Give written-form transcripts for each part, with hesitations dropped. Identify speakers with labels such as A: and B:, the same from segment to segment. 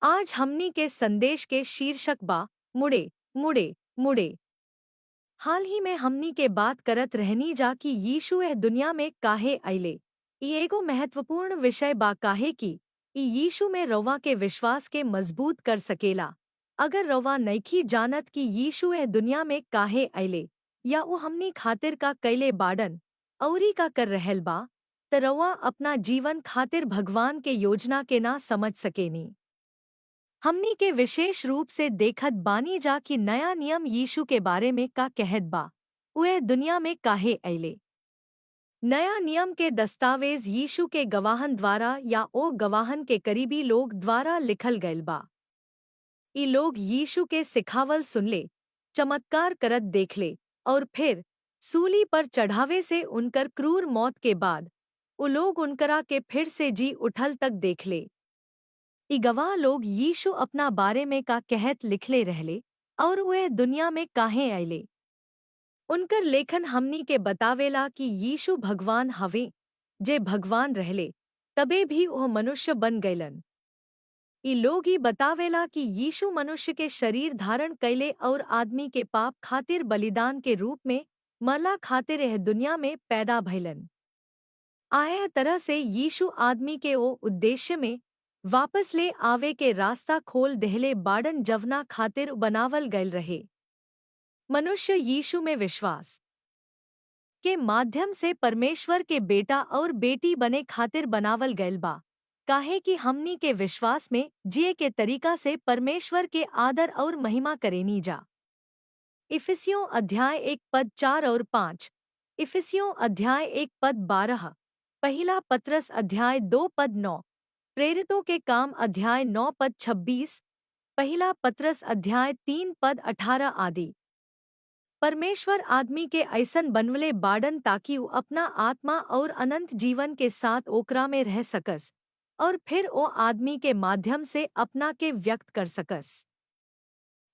A: आज हमनी के संदेश के शीर्षक बा मुड़े मुड़े मुड़े। हाल ही में हमनी के बात करत रहनी जा कि यीशु एह दुनिया में काहे अइले। ई एगो महत्वपूर्ण विषय बा काहे कि ई यीशु में रवा के विश्वास के मजबूत कर सकेला। अगर रवा नइखी जानत कि यीशु एह दुनिया में काहे अइले या वो हमनी खातिर का कैले बाडन औरी का कर रहल बा, त रवा अपना जीवन खातिर भगवान के योजना के ना समझ सकेनी। हमनी के विशेष रूप से देखत बानी जा कि नया नियम यीशु के बारे में का कहत बा, उह दुनिया में काहे अइले। नया नियम के दस्तावेज यीशु के गवाहन द्वारा या ओ गवाहन के करीबी लोग द्वारा लिखल गयल बा। ई लोग यीशु के सिखावल सुनले, चमत्कार करत देखले और फिर सूली पर चढ़ावे से उनकर क्रूर मौत के बाद उ लोग उनकरा के फिर से जी उठल तक देखले। ई गवाह लोग यीशु अपना बारे में का कहत लिखले रहले और वह दुनिया में काहे आइले। उनकर लेखन हमनी के बतावेला कि यीशु भगवान हवे, जे भगवान रहले तबे भी वह मनुष्य बन गयलन। ई लोग ही बतावेला कि यीशु मनुष्य के शरीर धारण कैले और आदमी के पाप खातिर बलिदान के रूप में मरला खातिर यह दुनिया में पैदा भइलन। आया तरह से यीशु आदमी के ओ उद्देश्य में वापस ले आवे के रास्ता खोल देहले बाडन जवना खातिर बनावल गयल रहे। मनुष्य यीशु में विश्वास के माध्यम से परमेश्वर के बेटा और बेटी बने खातिर बनावल गयल बा, काहे कि हमनी के विश्वास में जिए के तरीका से परमेश्वर के आदर और महिमा करेनी जा। इफिसियों अध्याय 1:4 और 5, इफिसियों अध्याय 1:12, पहला पत्रस अध्याय 2:9, प्रेरितों के काम अध्याय 9:26, पहला पत्रस अध्याय 3:18 आदि। परमेश्वर आदमी के ऐसन बनवले बाडन ताकि वो अपना आत्मा और अनंत जीवन के साथ ओकरा में रह सकस और फिर वो आदमी के माध्यम से अपना के व्यक्त कर सकस।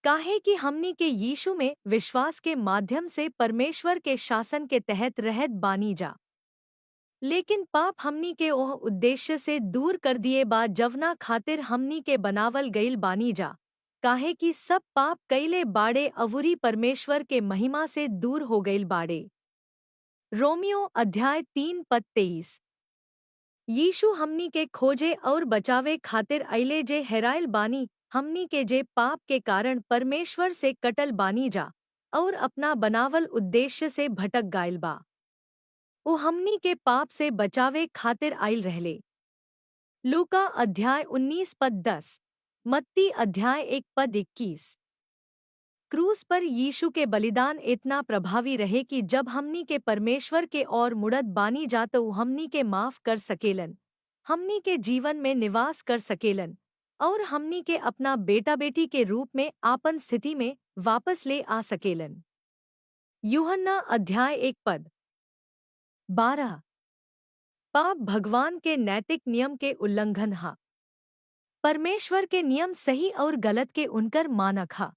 A: काहे कि हमनी के यीशु में विश्वास के माध्यम से परमेश्वर के शासन के तहत रहत बानी जा। लेकिन पाप हमनी के ओह उद्देश्य से दूर कर दिए बा जवना खातिर हमनी के बनावल गईल बानी जा, काहे कि सब पाप कईले बाड़े अवुरी परमेश्वर के महिमा से दूर हो गईल बाड़े। रोमियो अध्याय 3:23। यीशु हमनी के खोजे और बचावे खातिर अइले जे हेराइल बानी, हमनी के जे पाप के कारण परमेश्वर से कटल बानी जा और अपना बनावल उद्देश्य से भटक गाइल बा। वो हमनी के पाप से बचावे खातिर आइल रहले। लूका अध्याय 19:10, मत्ती अध्याय 1:21। क्रूस पर यीशु के बलिदान इतना प्रभावी रहे कि जब हमनी के परमेश्वर के ओर मुड़त बानी जा तो हमनी के माफ कर सकेलन, हमनी के जीवन में निवास कर सकेलन और हमनी के अपना बेटा बेटी के रूप में आपन स्थिति में वापस ले आ सकेलन। यूहन्ना अध्याय 1:12। पाप भगवान के नैतिक नियम के उल्लंघन हा। परमेश्वर के नियम सही और गलत के उनकर मानक हा।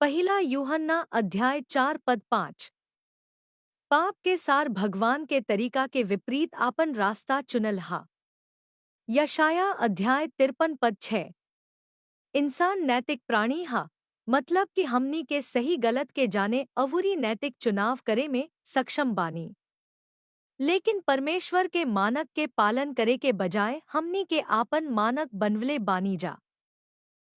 A: पहला यूहन्ना अध्याय 4:5। पाप के सार भगवान के तरीका के विपरीत आपन रास्ता चुनल हा। यशाया अध्याय 53:6। इंसान नैतिक प्राणी हा, मतलब कि हमनी के सही गलत के जाने अवुरी नैतिक चुनाव करे में सक्षम बानी। लेकिन परमेश्वर के मानक के पालन करे के बजाय हमनी के आपन मानक बनवले बानी जा।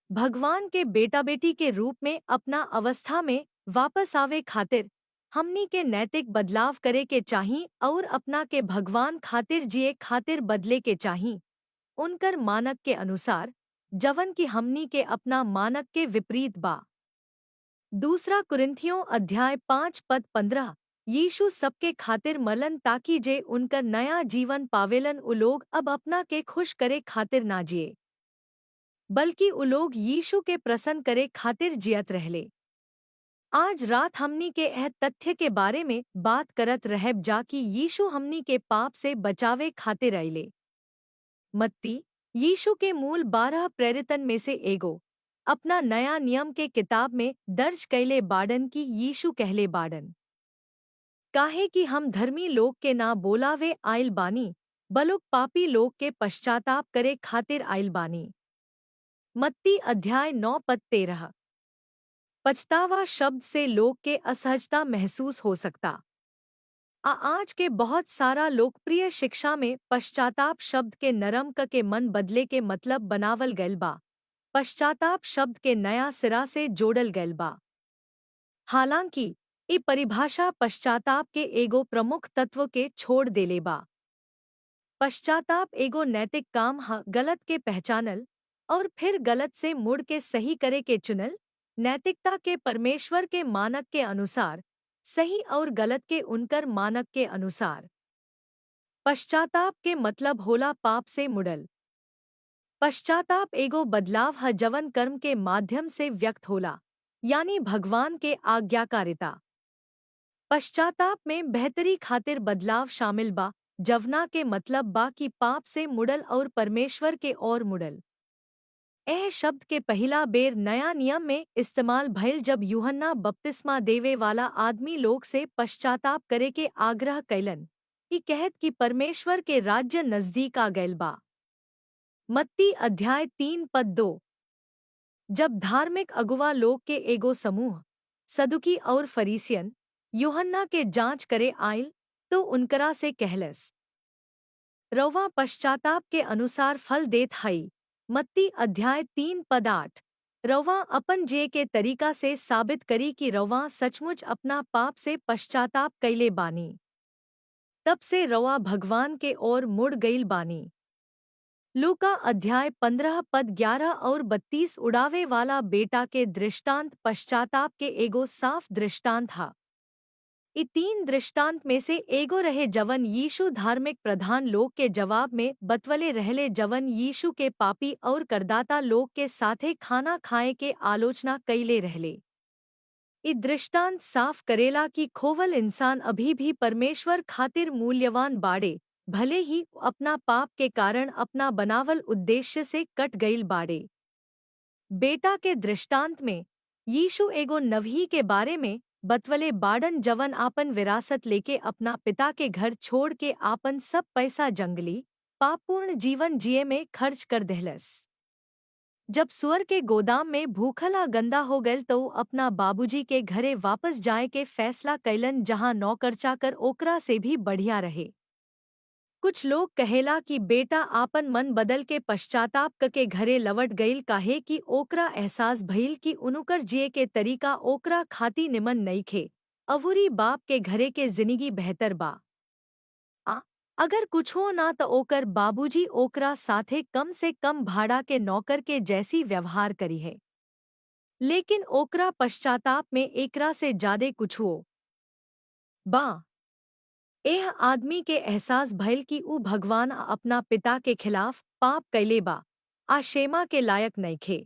A: भगवान के बेटा बेटी के रूप में अपना अवस्था में वापस आवे खातिर हमनी के नैतिक बदलाव करे के चाही और अपना के भगवान खातिर जिए खातिर बदले के चाही, उनकर मानक के अनुसार, जवन की हमनी के अपना मानक के विपरीत बा। दूसरा कुरिन्थियों अध्याय 5:15। यीशु सबके खातिर मरलन ताकि जे उनकर नया जीवन पावेलन उ लोग अब अपना के खुश करे खातिर ना जिए, बल्कि उ लोग यीशु के प्रसन्न करे खातिर जियत रहले। आज रात हमनी के यह तथ्य के बारे में बात करत रहब जा कि यीशु हमनी के पाप से बचावे खातिर आइले। मत्ती, यीशु के मूल 12 प्रेरितन में से एगो, अपना नया नियम के किताब में दर्ज कैले बाडन की यीशु कहले बाडन, काहे कि हम धर्मी लोग के ना बोलावे आइल बानी, बलुक पापी लोग के पश्चाताप करे खातिर आइल बानी। मत्ती अध्याय 9 पद 13। पछतावा शब्द से लोग के असहजता महसूस हो सकता। आज के बहुत सारा लोकप्रिय शिक्षा में पश्चाताप शब्द के नरम क के मन बदले के मतलब बनावल गैल बा। पश्चाताप शब्द के नया सिरा से जोड़ल गैल बा। हालांकि ई परिभाषा पश्चाताप के एगो प्रमुख तत्व के छोड़ देले बा। पश्चाताप एगो नैतिक काम ह गलत के पहचानल और फिर गलत से मुड़ के सही करे के चुनल। नैतिकता के परमेश्वर के मानक के अनुसार, सही और गलत के उनकर मानक के अनुसार। पश्चाताप के मतलब होला पाप से मुड़ल। पश्चाताप एगो बदलाव ह जवन कर्म के माध्यम से व्यक्त होला, यानी भगवान के आज्ञाकारिता। पश्चाताप में बेहतरी खातिर बदलाव शामिल बा, जवना के मतलब बा कि पाप से मुड़ल और परमेश्वर के ओर मुड़ल। यह शब्द के पहला बेर नया नियम में इस्तेमाल भइल जब यूहन्ना बपतिस्मा देवे वाला आदमी लोग से पश्चाताप करे के आग्रह कैलन, ई कहत कि परमेश्वर के राज्य नजदीक आ गैल बा। मत्ती अध्याय 3 पद 2। जब धार्मिक अगुवा लोग के एगो समूह सदुकी और फरीसियन यूहन्ना के जांच करे आइल, तो उनकरा से कहलस, रौवा पश्चाताप के अनुसार फल देत हई। मत्ती अध्याय 3 पद 8। रौवा अपन जे के तरीका से साबित करी कि रौवा सचमुच अपना पाप से पश्चाताप कैले बानी। तब से रौवा भगवान के ओर मुड़ गईल बानी। लूका अध्याय 15 पद 11 और 32 उड़ावे वाला बेटा के दृष्टांत पश्चाताप के एगो साफ दृष्टांत हा। इ तीन दृष्टांत में से एगो रहे जवन यीशु धार्मिक प्रधान लोग के जवाब में बतवले रहले, जवन यीशु के पापी और करदाता लोग के साथे खाना खाए के आलोचना कईले रहले। इ दृष्टांत साफ करेला कि खोवल इंसान अभी भी परमेश्वर खातिर मूल्यवान बाड़े, भले ही अपना पाप के कारण अपना बनावल उद्देश्य से कट गईल बाड़े। बेटा के दृष्टांत में यीशु एगो नवही के बारे में बतवले बाड़न जवन आपन विरासत लेके अपना पिता के घर छोड़ के आपन सब पैसा जंगली पापपूर्ण जीवन जिए में खर्च कर देहलस। जब सुअर के गोदाम में भूखला गंदा हो गयल तो अपना बाबूजी के घरे वापस जाए के फैसला कैलन, जहां नौकर चाकर ओकरा से भी बढ़िया रहे। कुछ लोग कहेला कि बेटा आपन मन बदल के पश्चाताप के घरे लवट गईल, काहे कि ओकरा एहसास भइल कि उनुकर जिए के तरीका ओकरा खाती निमन नइखे, अवुरी बाप के घरे के जिंदगी बेहतर बा। अगर कुछ हो ना तो ओकर बाबूजी ओकरा साथे कम से कम भाड़ा के नौकर के जैसी व्यवहार करी है। लेकिन ओकरा पश्चाताप में एकरा से ज्यादे कुछ हो बा। एह आदमी के एहसास भइल कि ऊ भगवान अपना पिता के खिलाफ पाप कैले बा, आशेमा के लायक नइखे।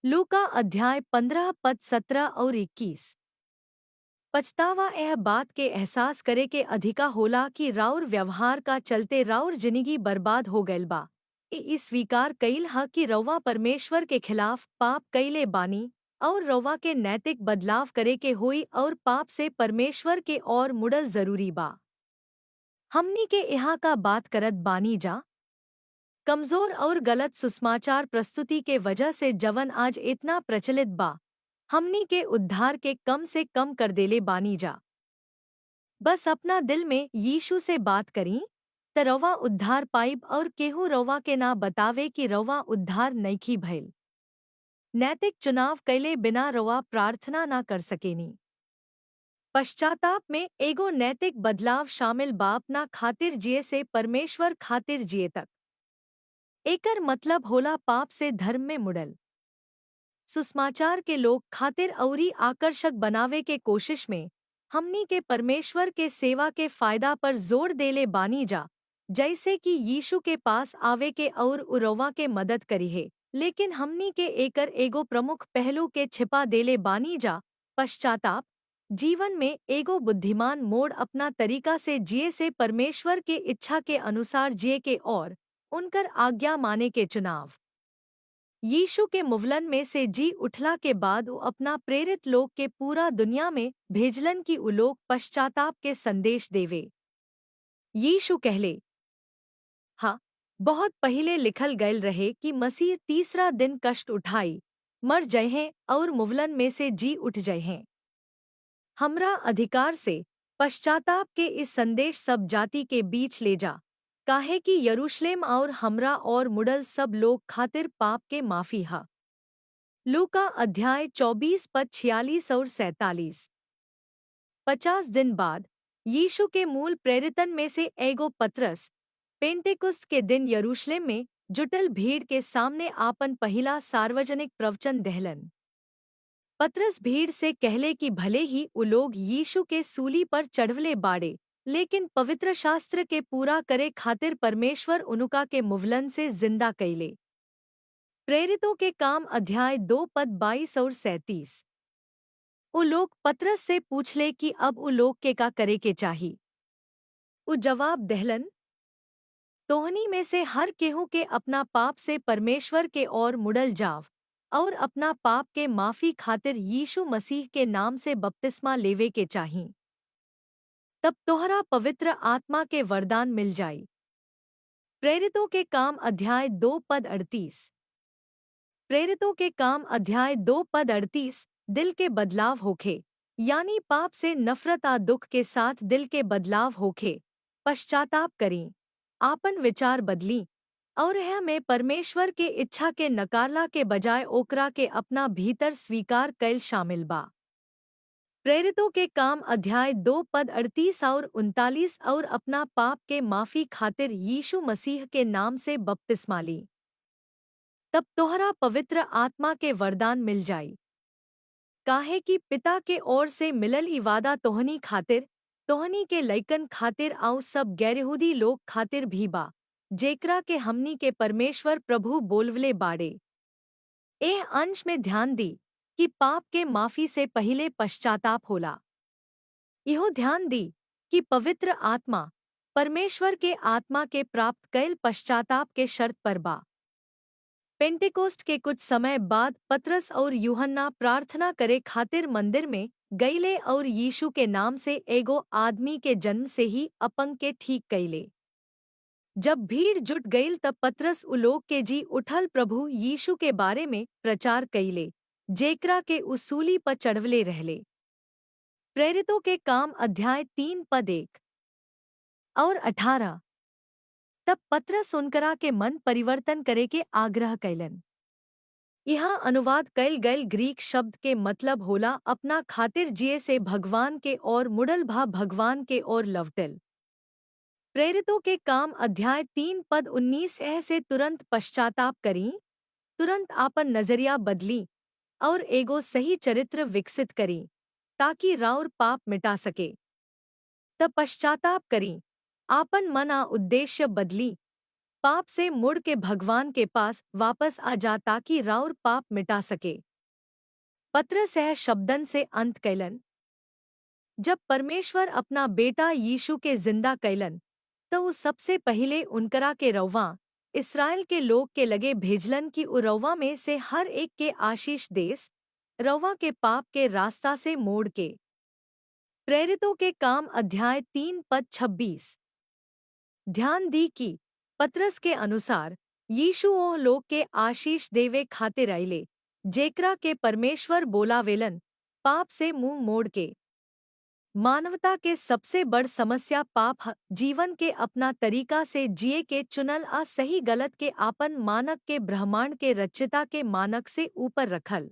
A: लूका अध्याय 15 पद 17 और 21। पछतावा यह बात के एहसास करे के अधिका होला कि राउर व्यवहार का चलते राउर जिंदगी बर्बाद हो गईल बा। ई स्वीकार कईल हा कि रौवा परमेश्वर के खिलाफ पाप कैले बानी और रौवा के नैतिक बदलाव करे के होई और पाप से परमेश्वर के ओर मुड़ल जरूरी बा। हमनी के यहाँ का बात करत बानी जा कमजोर और गलत सुसमाचार प्रस्तुति के वजह से जवन आज इतना प्रचलित बा, हमनी के उद्धार के कम से कम कर देले बानी जा। बस अपना दिल में यीशु से बात करी त रौवा उद्धार पाइब और केहू रौवा के ना बतावे कि रौवा उद्धार नइखी भइल। नैतिक चुनाव कैले बिना रौवा प्रार्थना ना कर सकेनी। पश्चाताप में एगो नैतिक बदलाव शामिल बा, अपना खातिर जिए से परमेश्वर खातिर जिए तक। एकर मतलब होला पाप से धर्म में मुड़ल। सुसमाचार के लोग खातिर औरी आकर्षक बनावे के कोशिश में हमनी के परमेश्वर के सेवा के फायदा पर जोर देले बानी जा, जैसे कि यीशु के पास आवे के और उरौवा के मदद करी है। लेकिन हमनी के एकर एगो प्रमुख पहलू के छिपा देले बानी जा। पश्चाताप जीवन में एगो बुद्धिमान मोड़ अपना तरीका से जिए से परमेश्वर के इच्छा के अनुसार जिए के और उनकर आज्ञा माने के चुनाव। यीशु के मुवलन में से जी उठला के बाद वो अपना प्रेरित लोग के पूरा दुनिया में भेजलन की उ लोग पश्चाताप के संदेश देवे। यीशु कहले, हाँ, बहुत पहले लिखल गयल रहे कि मसीह तीसरा दिन कष्ट उठाई, मर जय हैं और मुवलन में से जी उठ जय हैं। हमरा अधिकार से पश्चाताप के इस संदेश सब जाति के बीच ले जा, काहे कि यरूशलेम और हमरा और मुडल सब लोग खातिर पाप के माफी हा। लूका अध्याय 24 पद 46 और 47। 50 दिन बाद यीशु के मूल प्रेरितन में से एगो पतरस पेंटेकुस्त के दिन यरूशलेम में जुटल भीड़ के सामने आपन पहिला सार्वजनिक प्रवचन दहलन। पतरस भीड़ से कहले कि भले ही उ लोग यीशु के सूली पर चढ़वले बाड़े, लेकिन पवित्र शास्त्र के पूरा करे खातिर परमेश्वर उनुका के मुवलन से जिंदा कइले। प्रेरितों के काम अध्याय 2 पद 22 और 37। उ लोग पतरस से पूछले कि अब उ लोग के का करे के चाही। उ जवाब दहलन, तोहनी में से हर केहू के अपना पाप से परमेश्वर के ओर मुड़ल जाव और अपना पाप के माफी खातिर यीशु मसीह के नाम से बपतिस्मा लेवे के चाही, तब तोहरा पवित्र आत्मा के वरदान मिल जाई। प्रेरितों के काम अध्याय 2 पद 38। प्रेरितों के काम अध्याय 2 पद 38। दिल के बदलाव होखे, यानी पाप से नफरत आ दुख के साथ दिल के बदलाव होखे, पश्चाताप करें, आपन विचार बदली और यह में परमेश्वर के इच्छा के नकारला के बजाय ओकरा के अपना भीतर स्वीकार कैल शामिल बा। प्रेरितों के काम अध्याय 2 पद 38 और 39। और अपना पाप के माफी खातिर यीशु मसीह के नाम से बपतिस्मा ली, तब तोहरा पवित्र आत्मा के वरदान मिल जाई, काहे कि पिता के ओर से मिलल ई वादा तोहनी खातिर, तोहनी के लइकन खातिर आउ सब गैरयहूदी लोग खातिर भी बा, जेकरा के हमनी के परमेश्वर प्रभु बोलवले बाड़े। एह अंश में ध्यान दी कि पाप के माफी से पहिले पश्चाताप होला। इहो ध्यान दी कि पवित्र आत्मा परमेश्वर के आत्मा के प्राप्त कैल पश्चाताप के शर्त पर बा। पेंटेकोस्ट के कुछ समय बाद पतरस और यूहन्ना प्रार्थना करे खातिर मंदिर में गईले और यीशु के नाम से एगो आदमी के जन्म से ही अपंग के ठीक कईले। जब भीड़ जुट गईल तब पतरस उ लोग के जी उठल प्रभु यीशु के बारे में प्रचार कईले, जेकरा के उसूली पर चढ़वले रहले। प्रेरितों के काम अध्याय 3 पद 1 और 18। तब पतरस उनकरा के मन परिवर्तन करे के आग्रह कैलन। यहाँ अनुवाद कैल गैल ग्रीक शब्द के मतलब होला अपना खातिर जिए से भगवान के और मुड़ल भा भगवान के और लवटल। प्रेरितों के काम अध्याय 3 पद 19। से तुरंत पश्चाताप करी, तुरंत आपन नजरिया बदली और एगो सही चरित्र विकसित करी, ताकि राउर पाप मिटा सके। तब पश्चाताप करी, आपन मन आ उद्देश्य बदली, पाप से मुड़ के भगवान के पास वापस आ जा ताकि राउर पाप मिटा सके। पतरस यह शब्दन से अंत कैलन। जब परमेश्वर अपना बेटा यीशु के जिंदा कैलन, तो उस सबसे पहिले उनकरा के रौवा इस्राएल के लोग के लगे भेजलन कि उ रौवा में से हर एक के आशीष देस, रौवा के पाप के रास्ता से मोड़ के। प्रेरितों के काम अध्याय 3 पद 26। ध्यान दी कि पतरस के अनुसार यीशु ओह लोग के आशीष देवे खातिर आइले, जेकरा के परमेश्वर बोलावेलन पाप से मुंह मोड़ के। मानवता के सबसे बड़ समस्या पाप ह। जीवन के अपना तरीका से जिए के चुनल आ सही गलत के आपन मानक के ब्रह्मांड के रचिता के मानक से ऊपर रखल।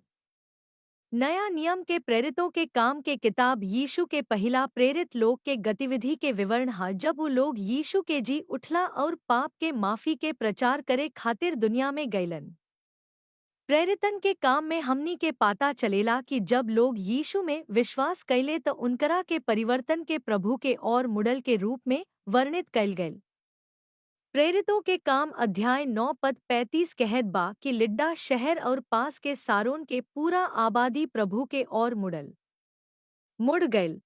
A: नया नियम के प्रेरितों के काम के किताब यीशु के पहिला प्रेरित लोग के गतिविधि के विवरण हा, जब वो लोग यीशु के जी उठला और पाप के माफी के प्रचार करे खातिर दुनिया में गईलन। प्रेरितन के काम में हमनी के पाता चलेला कि जब लोग यीशु में विश्वास कैले तो उनकरा के परिवर्तन के प्रभु के और मुड़ल के रूप में वर्णित कैल गयल। प्रेरितों के काम अध्याय 9 पद 35 कहत बा कि लिड्डा शहर और पास के सारोन के पूरा आबादी प्रभु के और मुड़ गयल।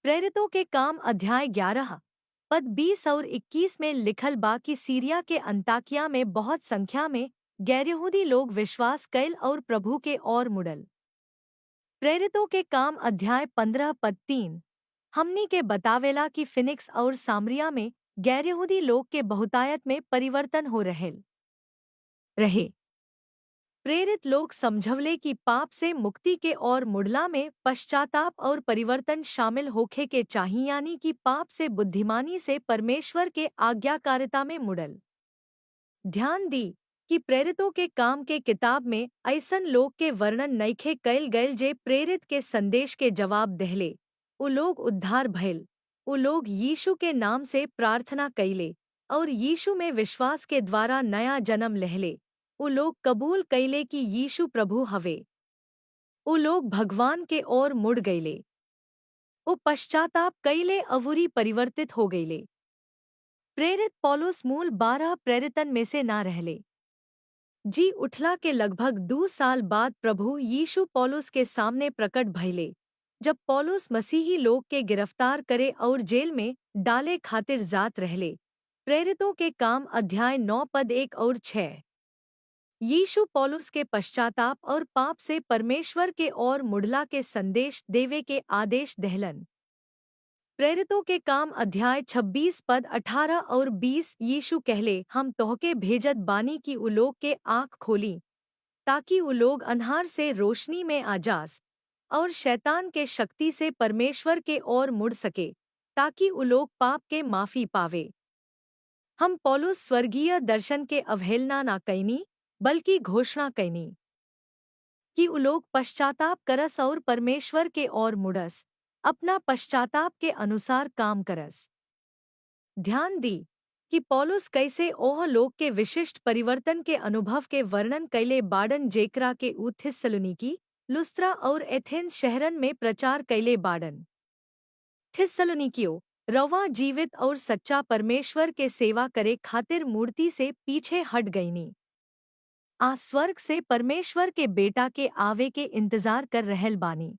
A: प्रेरितों के काम अध्याय 11 पद 20 और 21 में लिखल बा कि सीरिया के अंताकिया में बहुत संख्या में गैरयहूदी लोग विश्वास कैल और प्रभु के और मुड़ल। प्रेरितों के काम अध्याय 15 पद 3 हमनी के बतावेला कि फिनिक्स और सामरिया में गैरयहूदी लोग के बहुतायत में परिवर्तन हो रहे। प्रेरित लोग समझवले कि पाप से मुक्ति के और मुड़ला में पश्चाताप और परिवर्तन शामिल होखे के चाहिए, यानी कि पाप से बुद्धिमानी से परमेश्वर के आज्ञाकारिता में मुड़ल। ध्यान दी कि प्रेरितों के काम के किताब में ऐसन लोग के वर्णन नइखे कइल गइल जे प्रेरित के संदेश के जवाब देहले। उ लोग उद्धार भइल, उ लोग यीशु के नाम से प्रार्थना कइले और यीशु में विश्वास के द्वारा नया जन्म लेहले। उ लोग कबूल कइले कि यीशु प्रभु हवे। उ लोग भगवान के ओर मुड़ गइले। उ पश्चाताप कइले अवुरी परिवर्तित हो गइले। प्रेरित पौलुस मूल 12 प्रेरितन में से ना रहले। जी उठला के लगभग 2 साल बाद प्रभु यीशु पौलुस के सामने प्रकट भइले, जब पौलुस मसीही लोग के गिरफ्तार करे और जेल में डाले खातिर जात रहले। प्रेरितों के काम अध्याय 9 पद 1 और 6। यीशु पौलुस के पश्चाताप और पाप से परमेश्वर के ओर मुड़ला के संदेश देवे के आदेश देहलन। प्रेरितों के काम अध्याय 26 पद 18 और 20। यीशु कहले, हम तोहके भेजत बानी कि उ लोग के आँख खोली, ताकि उ लोग अन्हार से रोशनी में आ जास और शैतान के शक्ति से परमेश्वर के ओर मुड़ सके, ताकि उ लोग पाप के माफी पावे। हम पौलुस स्वर्गीय दर्शन के अवहेलना ना कैनी, बल्कि घोषणा कैनी कि उ लोग पश्चाताप करस और परमेश्वर के ओर मुड़स, अपना पश्चाताप के अनुसार काम करस। ध्यान दी कि पौलुस कैसे ओह लोग के विशिष्ट परिवर्तन के अनुभव के वर्णन कैले बाडन जेकरा के उ थिस्सलुनीकी, लुस्त्रा और एथेंस शहरन में प्रचार कैले बाडन। थिस्सलुनीकियों, रवा जीवित और सच्चा परमेश्वर के सेवा करे खातिर मूर्ति से पीछे हट गईनी। आ स्वर्ग से परमेश्वर के बेटा के आवे के इंतजार कर रहल बानी।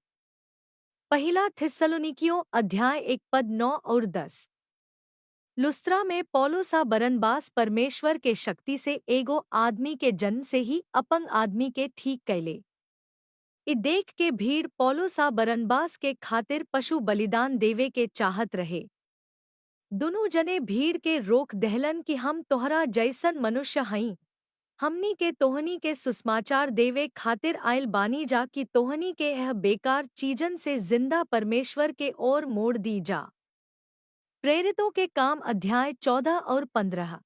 A: पहला थिस्सलुनीकियों अध्याय 1 पद 9 और 10। लुस्त्रा में पौलुस आ बरनबास परमेश्वर के शक्ति से एगो आदमी के जन्म से ही अपंग आदमी के ठीक कैले। इ देख के भीड़ पौलुस आ बरनबास के खातिर पशु बलिदान देवे के चाहत रहे। दुनू जने भीड़ के रोक दहलन कि हम तोहरा जैसन मनुष्य हईं, हमनी के तोहनी के सुसमाचार देवे खातिर आयल बानी जा कि तोहनी के यह बेकार चीजन से जिंदा परमेश्वर के ओर मोड़ दी जा। प्रेरितों के काम अध्याय 14 और 15।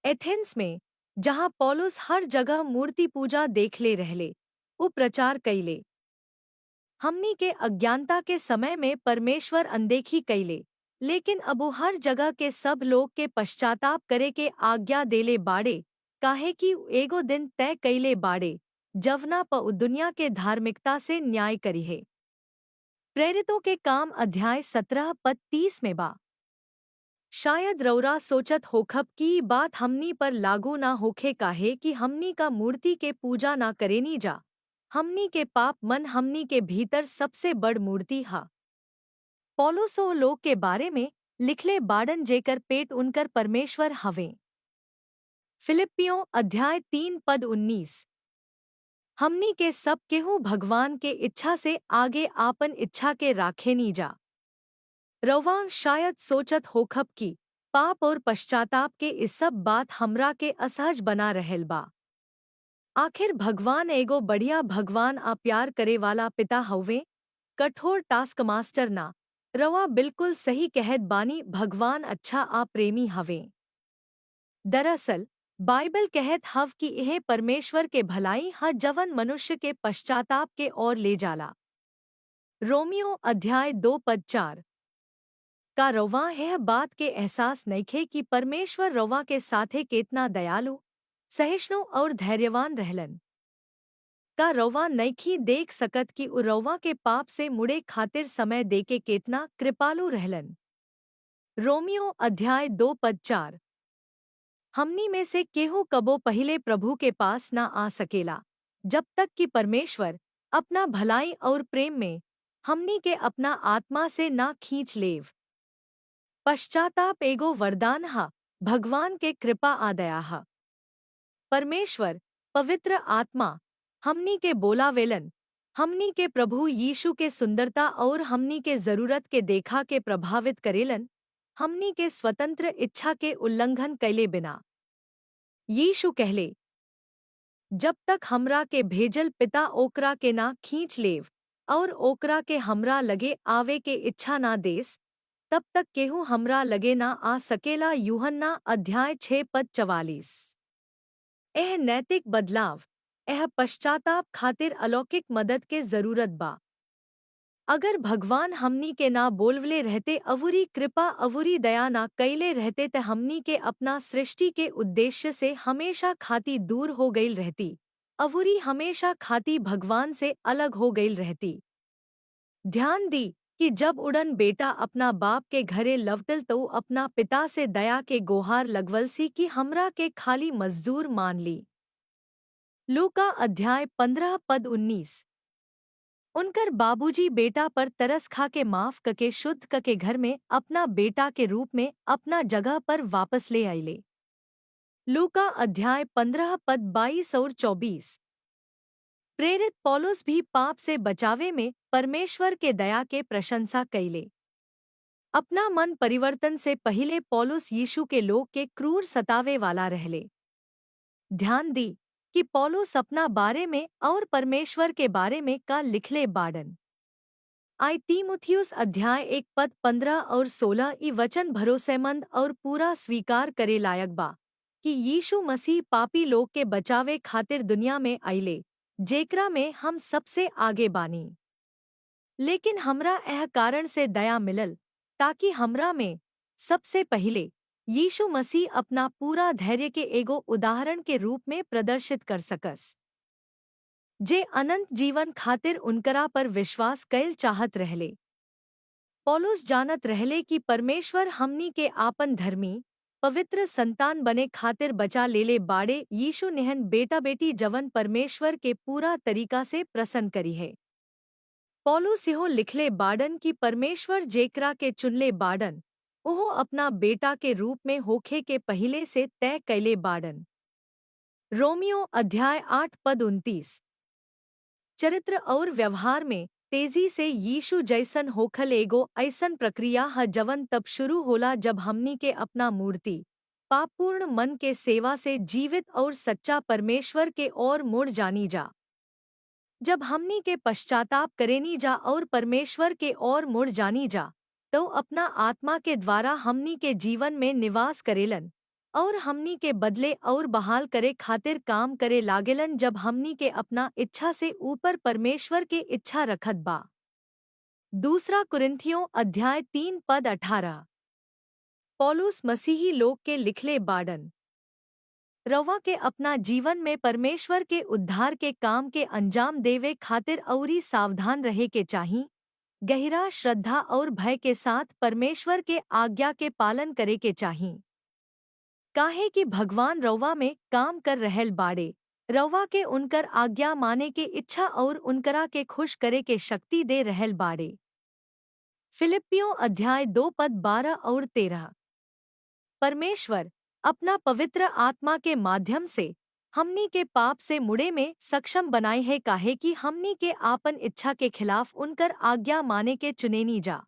A: एथेंस में, जहां पौलुस हर जगह मूर्ति पूजा देखले रहले, उ प्रचार कैले, हमनी के अज्ञानता के समय में परमेश्वर अनदेखी कैले, लेकिन अबु हर जगह के सब लोग के पश्चाताप करे के आज्ञा देले बाड़े, काहे कि एगो दिन तय कैले बाड़े जवना प उ दुनिया के धार्मिकता से न्याय करिहे। प्रेरितों के काम अध्याय 17 पद 30 में बा। शायद रौरा सोचत होखब कि ई बात हमनी पर लागू ना होखे, काहे कि हमनी का मूर्ति के पूजा ना करेनी जा। हमनी के पाप मन हमनी के भीतर सबसे बड़ मूर्ति हा। पौलुस ओ लोग के बारे में लिखले बाडन जेकर पेट उनकर परमेश्वर हवे। फिलिप्पियों अध्याय 3 पद 19। हमनी के सब केहू भगवान के इच्छा से आगे आपन इच्छा के राखेनी जा। रौवा शायद सोचत होखब कि पाप और पश्चाताप के इस सब बात हमरा के असहज बना रहल बा। आखिर भगवान एगो बढ़िया भगवान आ प्यार करे वाला पिता हवे, कठोर टास्क मास्टर ना। रवा बिल्कुल सही कहत बानी, भगवान अच्छा आ प्रेमी हवे। दरअसल बाइबल कहत हव कि यह परमेश्वर के भलाई ह जवन मनुष्य के पश्चाताप के ओर ले जाला। रोमियो अध्याय 2 पद 4। का रवा यह बात के एहसास नइखे कि परमेश्वर रवा के साथे केतना दयालु, सहिष्णु और धैर्यवान रहलन। का रवा नइखी देख सकत कि उ रवा के पाप से मुड़े खातिर समय देके केतना कृपालु रहलन। रोमियो अध्याय 2 पद 4। हमनी में से केहू कबो पहिले प्रभु के पास ना आ सकेला, जब तक कि परमेश्वर अपना भलाई और प्रेम में हमनी के अपना आत्मा से ना खींच लेव। पश्चाताप एगो वरदान हा, भगवान के कृपा आ दया हा। परमेश्वर पवित्र आत्मा हमनी के बोलावेलन, हमनी के प्रभु यीशु के सुंदरता और हमनी के जरूरत के देखा के प्रभावित करेलन, हमनी के स्वतंत्र इच्छा के उल्लंघन कैले बिना। यीशु कहले, जब तक हमरा के भेजल पिता ओकरा के ना खींच लेव और ओकरा के हमरा लगे आवे के इच्छा ना देस, तब तक केहू हमरा लगे ना आ सकेला। यूहन्ना अध्याय 6:44। एह नैतिक बदलाव, एह पश्चाताप खातिर अलौकिक मदद के जरूरत बा। अगर भगवान हमनी के ना बोलवले रहते, अवुरी कृपा अवुरी दया ना कैले रहते त हमनी के अपना सृष्टि के उद्देश्य से हमेशा खाती दूर हो गईल रहती, अवुरी हमेशा खाती भगवान से अलग हो गईल रहती। ध्यान दी कि जब उड़न बेटा अपना बाप के घरे लवटल तो अपना पिता से दया के गोहार लगवलसी कि हमरा के खाली मजदूर मान ली। लूका अध्याय 15:19। उनकर बाबूजी बेटा पर तरस खा के माफ कके शुद्ध कके घर में अपना बेटा के रूप में अपना जगह पर वापस ले आइले। लूका अध्याय 15:22-24। प्रेरित पौलुस भी पाप से बचावे में परमेश्वर के दया के प्रशंसा कैले। अपना मन परिवर्तन से पहिले पौलुस यीशु के लोग के क्रूर सतावे वाला रहले। ध्यान दी कि पौलुस अपना बारे में और परमेश्वर के बारे में का लिखले बाडन। आई तीमुथियुस अध्याय 1:15-16 ई वचन भरोसेमंद और पूरा स्वीकार करे लायक बा कि यीशु मसीह पापी लोग के बचावे खातिर दुनिया में आइले, जेकरा में हम सबसे आगे बानी। लेकिन हमरा एह कारण से दया मिलल ताकि हमरा में सबसे पहिले यीशु मसीह अपना पूरा धैर्य के एगो उदाहरण के रूप में प्रदर्शित कर सकस, जे अनंत जीवन खातिर उनकरा पर विश्वास कैल चाहत रहले। पौलुस जानत रहले कि परमेश्वर हमनी के आपन धर्मी पवित्र संतान बने खातिर बचा लेले बाड़े। यीशु निहन बेटा बेटी जवन परमेश्वर के पूरा तरीका से प्रसन्न करी है। पौलुस यहो लिखले बाडन कि परमेश्वर जेकरा के चुनले बाडन, ओहो अपना बेटा के रूप में होखे के पहिले से तय कैले बाडन। रोमियो अध्याय 8:29। चरित्र और व्यवहार में तेजी से यीशु जैसन होखल एगो ऐसन प्रक्रिया है जवन तब शुरू होला जब हमनी के अपना मूर्ति पापपूर्ण मन के सेवा से जीवित और सच्चा परमेश्वर के ओर मुड़ जानी जा। जब हमनी के पश्चाताप करेनी जा और परमेश्वर के ओर मुड़ जानी जा, तो अपना आत्मा के द्वारा हमनी के जीवन में निवास करेलन और हमनी के बदले और बहाल करे खातिर काम करे लागेलन। जब हमनी के अपना इच्छा से ऊपर परमेश्वर के इच्छा रखत बा। दूसरा कुरिन्थियों अध्याय 3:18। पौलुस मसीही लोग के लिखले बाडन, रवा के अपना जीवन में परमेश्वर के उद्धार के काम के अंजाम देवे खातिर औरी सावधान रहे के चाही। गहरा श्रद्धा और भय के साथ परमेश्वर के आज्ञा के पालन करे के चाही, काहे कि भगवान रवा में काम कर रहल बाड़े। रवा के उनकर आज्ञा माने के इच्छा और उनकरा के खुश करे के शक्ति दे रहल बाड़े। फिलिपियों अध्याय 2:12-13। परमेश्वर अपना पवित्र आत्मा के माध्यम से हमनी के पाप से मुड़े में सक्षम बनाए है, काहे कि हमनी के आपन इच्छा के खिलाफ उनकर आज्ञा माने के चुनेनी जा।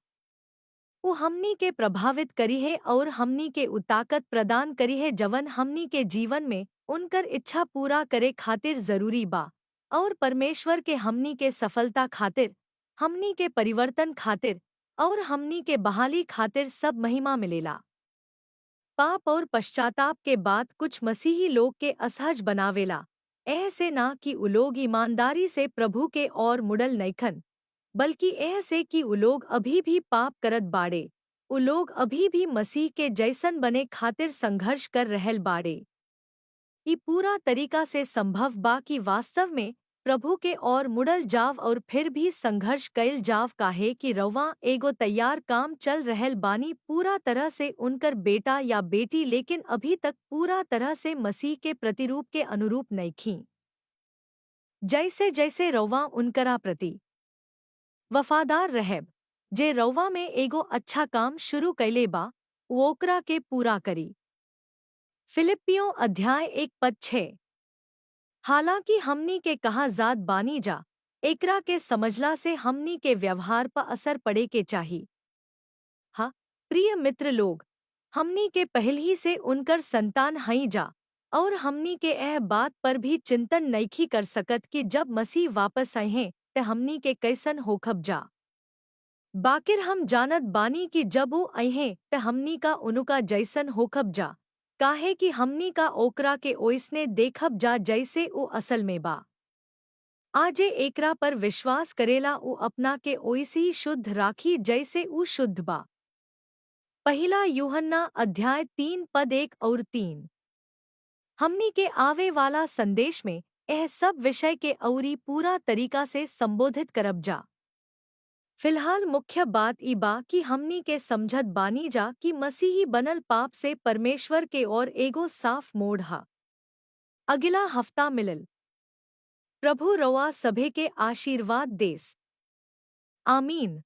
A: वो हमनी के प्रभावित करी है और हमनी के ताकत प्रदान करी है जवन हमनी के जीवन में उनकर इच्छा पूरा करे खातिर जरूरी बा। और परमेश्वर के हमनी के सफलता खातिर, हमनी के परिवर्तन खातिर और हमनी के बहाली खातिर सब महिमा मिलेला। पाप और पश्चाताप के बाद कुछ मसीही लोग के असहज बनावेला, ऐसे ना कि उ लोग ईमानदारी से प्रभु के ओर मुड़ल नइखन, बल्कि ऐसे कि उ लोग अभी भी पाप करत बाड़े। उ लोग अभी भी मसीह के जैसन बने खातिर संघर्ष कर रहल बाड़े। ई पूरा तरीका से संभव बा कि वास्तव में प्रभु के ओर मुड़ल जाव और फिर भी संघर्ष कैल जाव, काहे कि रवा एगो तैयार काम चल रहल बानी पूरा तरह से उनकर बेटा या बेटी, लेकिन अभी तक पूरा तरह से मसीह के प्रतिरूप के अनुरूप नइखी। जैसे जैसे रवा उनकरा प्रति वफादार रहब, जे रवा में एगो अच्छा काम शुरू कैले बा, ओकरा के पूरा करी। फिलिपियों अध्याय 1:6। हालांकि हमनी के कहा जात बानी जा, एकरा के समझला से हमनी के व्यवहार पर असर पड़े के चाही। हाँ, प्रिय मित्र लोग, हमनी के पहल ही से उनकर संतान हई जा, और हमनी के यह बात पर भी चिंतन नइखी कर सकत कि जब मसीह वापस आए ते हमनी के कैसन होखब जा। बाकिर हम जानत बानी कि जब वो अइहें त हमनी का उनुका जैसन होखब जा, काहे कि हमनी का ओकरा के ओइसने देखब जा जैसे उ असल में बा। आजे एकरा पर विश्वास करेला उ अपना के ओइसी शुद्ध राखी जैसे उ शुद्ध बा। पहला यूहन्ना अध्याय 3 पद 1 और 3। हमनी के आवे वाला संदेश में यह सब विषय के औरी पूरा तरीका से संबोधित करब जा। फिलहाल मुख्य बात ई बा कि हमनी के समझत बानी जा कि मसीही बनल पाप से परमेश्वर के ओर एगो साफ मोड़ हा। अगला हफ्ता मिलल। प्रभु रवा सभे के आशीर्वाद देस। आमीन।